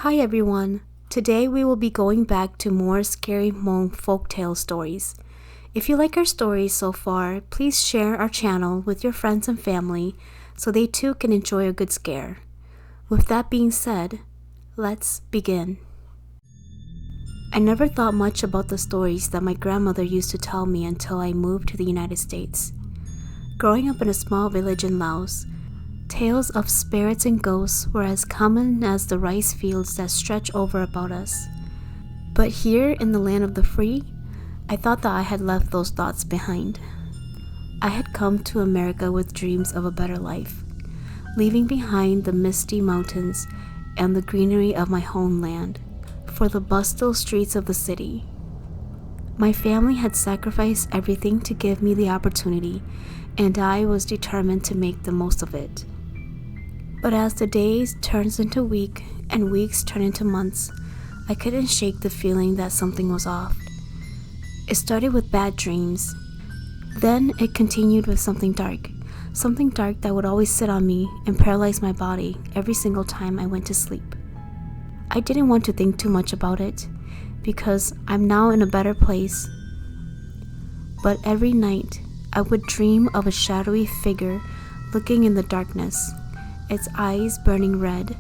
Hi everyone! Today we will be going back to more scary Hmong folktale stories. If you like our stories so far, please share our channel with your friends and family so they too can enjoy a good scare. With that being said, let's begin. I never thought much about the stories that my grandmother used to tell me until I moved to the United States. Growing up in a small village in Laos, tales of spirits and ghosts were as common as the rice fields that stretch over about us. But here in the land of the free, I thought that I had left those thoughts behind. I had come to America with dreams of a better life, leaving behind the misty mountains and the greenery of my homeland for the bustling streets of the city. My family had sacrificed everything to give me the opportunity, and I was determined to make the most of it. But as the days turned into weeks and weeks turned into months, I couldn't shake the feeling that something was off. It started with bad dreams. Then it continued with something dark that would always sit on me and paralyze my body every single time I went to sleep. I didn't want to think too much about it because I'm now in a better place. But every night I would dream of a shadowy figure looking in the darkness, its eyes burning red.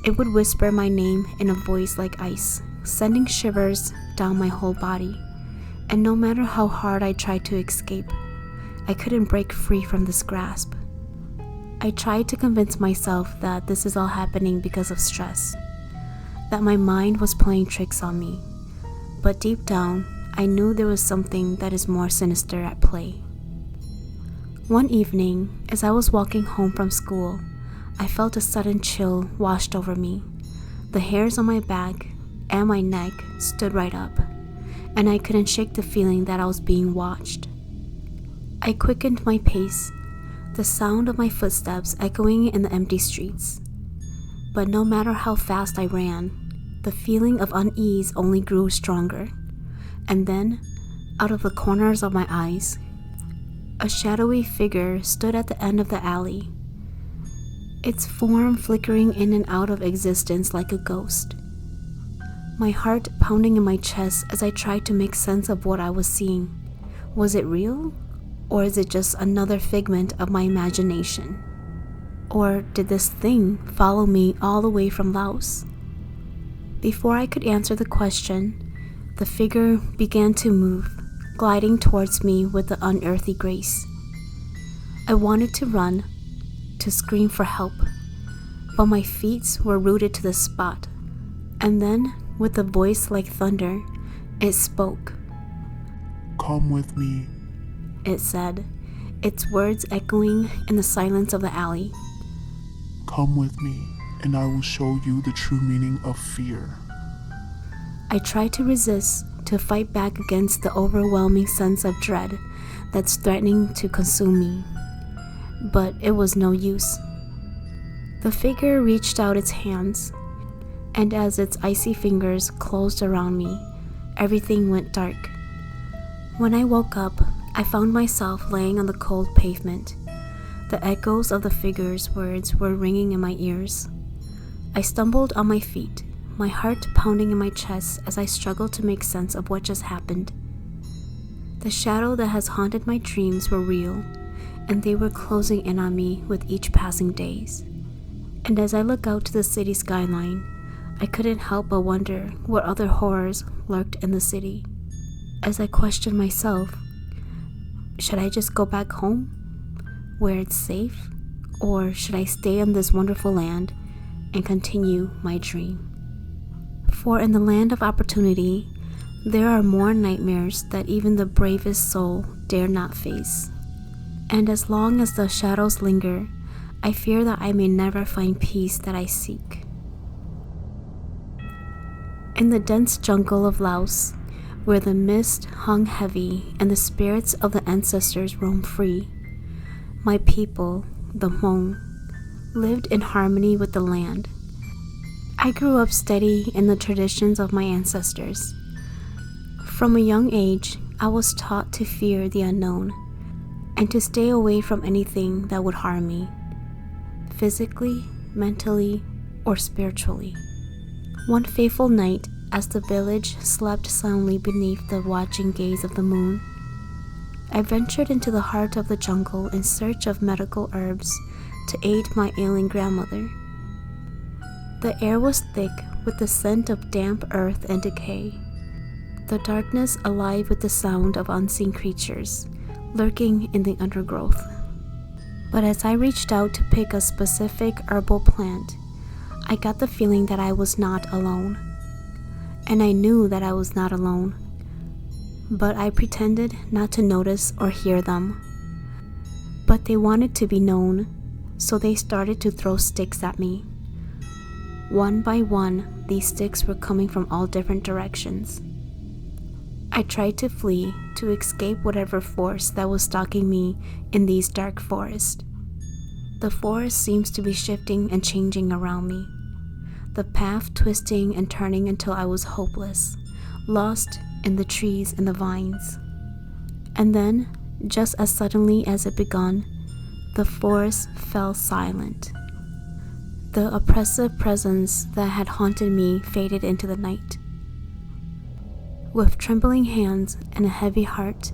It would whisper my name in a voice like ice, sending shivers down my whole body. And no matter how hard I tried to escape, I couldn't break free from this grasp. I tried to convince myself that this is all happening because of stress, that my mind was playing tricks on me. But deep down, I knew there was something that is more sinister at play. One evening, as I was walking home from school, I felt a sudden chill washed over me. The hairs on my back and my neck stood right up, and I couldn't shake the feeling that I was being watched. I quickened my pace, the sound of my footsteps echoing in the empty streets. But no matter how fast I ran, the feeling of unease only grew stronger. And then, out of the corners of my eyes, a shadowy figure stood at the end of the alley, its form flickering in and out of existence like a ghost. My heart pounding in my chest as I tried to make sense of what I was seeing. Was it real? Or is it just another figment of my imagination? Or did this thing follow me all the way from Laos? Before I could answer the question, the figure began to move, gliding towards me with an unearthly grace. I wanted to run, to scream for help, but my feet were rooted to the spot. And then, with a voice like thunder, it spoke. "Come with me," it said, its words echoing in the silence of the alley. "Come with me, and I will show you the true meaning of fear." I tried to resist, to fight back against the overwhelming sense of dread that's threatening to consume me. But it was no use. The figure reached out its hands, and as its icy fingers closed around me, everything went dark. When I woke up, I found myself laying on the cold pavement. The echoes of the figure's words were ringing in my ears. I stumbled on my feet, my heart pounding in my chest as I struggled to make sense of what just happened. The shadow that has haunted my dreams were real, and they were closing in on me with each passing days. And as I looked out to the city skyline, I couldn't help but wonder what other horrors lurked in the city. As I questioned myself, should I just go back home, where it's safe, or should I stay in this wonderful land and continue my dream? For in the land of opportunity, there are more nightmares that even the bravest soul dare not face. And as long as the shadows linger, I fear that I may never find peace that I seek. In the dense jungle of Laos, where the mist hung heavy and the spirits of the ancestors roamed free, my people, the Hmong, lived in harmony with the land. I grew up steady in the traditions of my ancestors. From a young age, I was taught to fear the unknown and to stay away from anything that would harm me, physically, mentally, or spiritually. One fateful night, as the village slept soundly beneath the watching gaze of the moon, I ventured into the heart of the jungle in search of medical herbs to aid my ailing grandmother. The air was thick with the scent of damp earth and decay, the darkness alive with the sound of unseen creatures lurking in the undergrowth. But as I reached out to pick a specific herbal plant, I got the feeling that I was not alone. And I knew that I was not alone, but I pretended not to notice or hear them. But they wanted to be known, so they started to throw sticks at me. One by one, these sticks were coming from all different directions. I tried to flee to escape whatever force that was stalking me in these dark forests. The forest seems to be shifting and changing around me, the path twisting and turning until I was hopeless, lost in the trees and the vines. And then, just as suddenly as it begun, the forest fell silent. The oppressive presence that had haunted me faded into the night. With trembling hands and a heavy heart,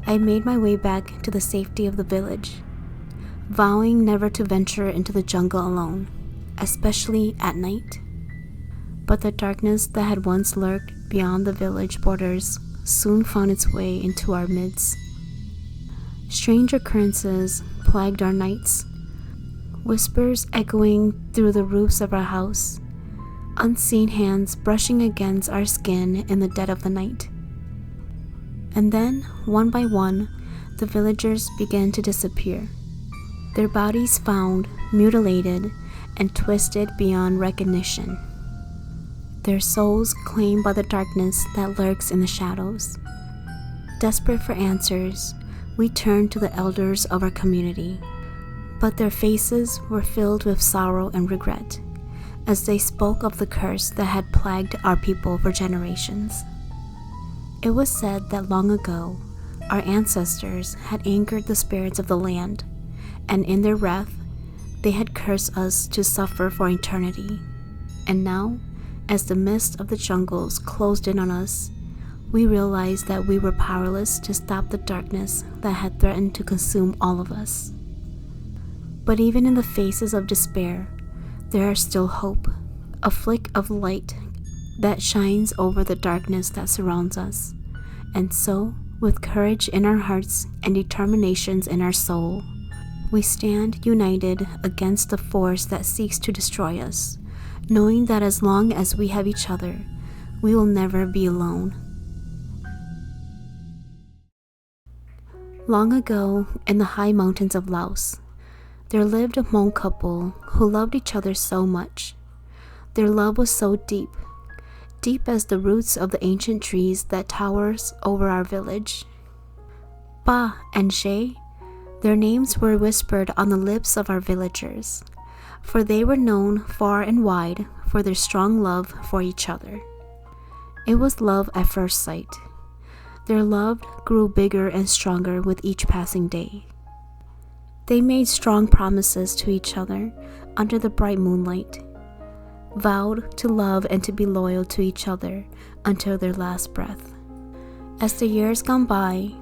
I made my way back to the safety of the village, vowing never to venture into the jungle alone, especially at night. But the darkness that had once lurked beyond the village borders soon found its way into our midst. Strange occurrences plagued our nights, whispers echoing through the roofs of our house, unseen hands brushing against our skin in the dead of the night. And then, one by one, the villagers began to disappear, their bodies found mutilated and twisted beyond recognition, their souls claimed by the darkness that lurks in the shadows. Desperate for answers, we turned to the elders of our community, but their faces were filled with sorrow and regret as they spoke of the curse that had plagued our people for generations. It was said that long ago, our ancestors had angered the spirits of the land, and in their wrath, they had cursed us to suffer for eternity. And now, as the mist of the jungles closed in on us, we realized that we were powerless to stop the darkness that had threatened to consume all of us. But even in the faces of despair, there is still hope, a flick of light that shines over the darkness that surrounds us. And so, with courage in our hearts and determinations in our soul, we stand united against the force that seeks to destroy us, knowing that as long as we have each other, we will never be alone. Long ago, in the high mountains of Laos, there lived a Hmong couple who loved each other so much. Their love was so deep, deep as the roots of the ancient trees that towers over our village. Ba and Jay, their names were whispered on the lips of our villagers, for they were known far and wide for their strong love for each other. It was love at first sight. Their love grew bigger and stronger with each passing day. They made strong promises to each other under the bright moonlight, vowed to love and to be loyal to each other until their last breath. As the years gone by,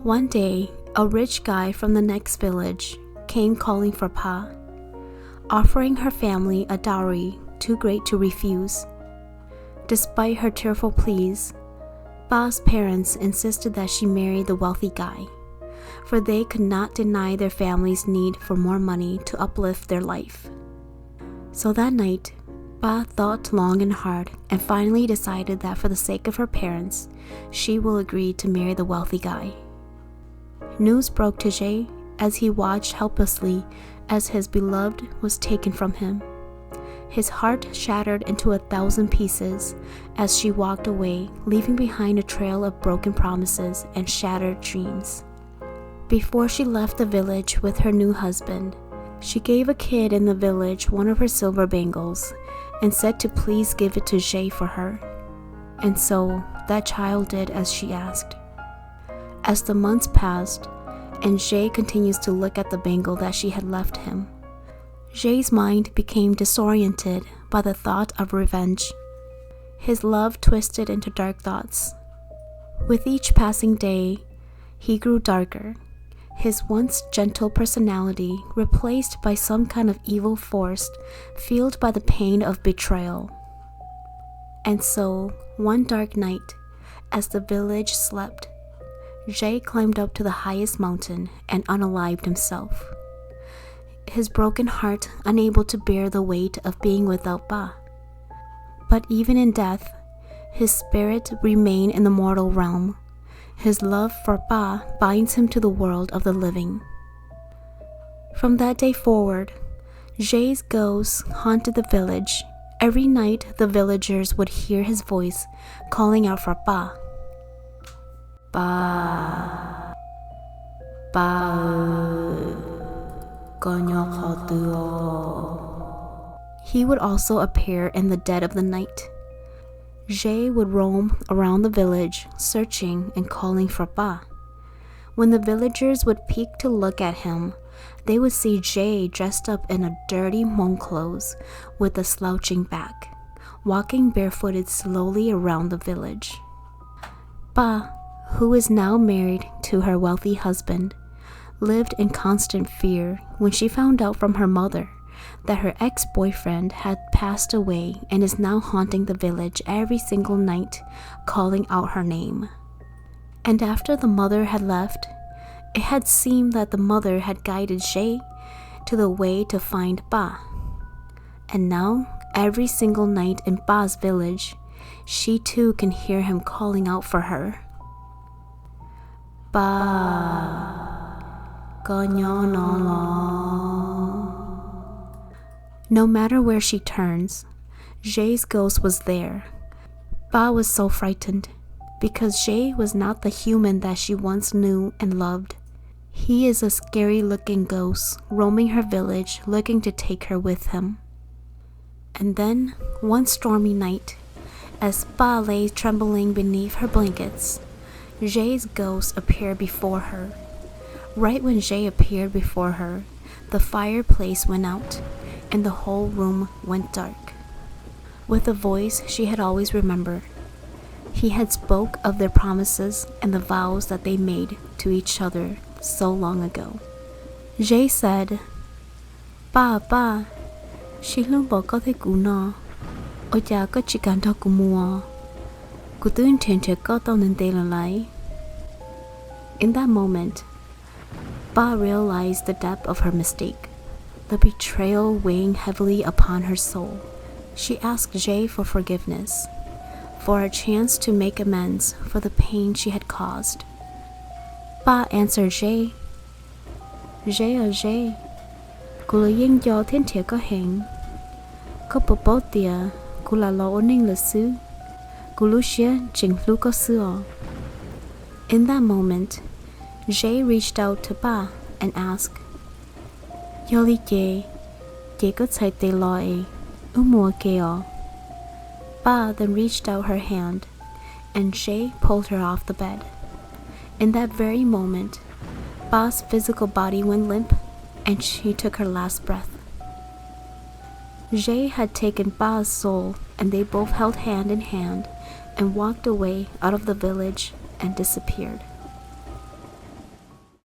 one day a rich guy from the next village came calling for Pa, offering her family a dowry too great to refuse. Despite her tearful pleas, Pa's parents insisted that she marry the wealthy guy, for they could not deny their family's need for more money to uplift their life. So that night, Pa thought long and hard and finally decided that for the sake of her parents, she will agree to marry the wealthy guy. News broke to Jay as he watched helplessly as his beloved was taken from him. His heart shattered into 1,000 pieces as she walked away, leaving behind a trail of broken promises and shattered dreams. Before she left the village with her new husband, she gave a kid in the village one of her silver bangles and said to please give it to Jay for her. And so that child did as she asked. As the months passed, and Jay continues to look at the bangle that she had left him, Jay's mind became disoriented by the thought of revenge. His love twisted into dark thoughts. With each passing day, he grew darker, his once gentle personality replaced by some kind of evil force fueled by the pain of betrayal. And so, one dark night, as the village slept, Jay climbed up to the highest mountain and unalived himself. His broken heart unable to bear the weight of being without Ba. But even in death, his spirit remained in the mortal realm. His love for Ba binds him to the world of the living. From that day forward, Jay's ghost haunted the village. Every night, the villagers would hear his voice calling out for Ba. Ba, Ba, he would also appear in the dead of the night. Jay would roam around the village, searching and calling for Ba. When the villagers would peek to look at him, they would see Jay dressed up in a dirty Hmong clothes with a slouching back, walking barefooted slowly around the village. Ba, who is now married to her wealthy husband, lived in constant fear when she found out from her mother that her ex-boyfriend had passed away and is now haunting the village every single night, calling out her name. And after the mother had left, it had seemed that the mother had guided Jay to the way to find Ba. And now, every single night in Ba's village, she too can hear him calling out for her. Ba. No matter where she turns, Jay's ghost was there. Ba was so frightened because Jay was not the human that she once knew and loved. He is a scary-looking ghost roaming her village, looking to take her with him. And then, one stormy night, as Ba lay trembling beneath her blankets, Jay's ghost appeared before her. Right when Jay appeared before her, the fireplace went out, and the whole room went dark. With a voice she had always remembered, he had spoke of their promises and the vows that they made to each other so long ago. Jay said, Ba, Shilung bo có thể cú nọ, ở nhà có chỉ cần thao cú mua, cú tuyên truyền cho có tao nên tê lại. In that moment, Ba realized the depth of her mistake, the betrayal weighing heavily upon her soul. She asked Jay for forgiveness, for a chance to make amends for the pain she had caused. Ba answered Jay, Jay, cô là yên do thiên thiệt có hẹn, có bộ bó tìa, cô là lo ổn định lịch sử, cô lúc xưa chính lúc có xưa. In that moment, Jay reached out to Ba and asked, Yoli Jay có thể tê loi, mua keo. Ba then reached out her hand, and Jay pulled her off the bed. In that very moment, Ba's physical body went limp, and she took her last breath. Jay had taken Ba's soul, and they both held hand in hand and walked away out of the village and disappeared.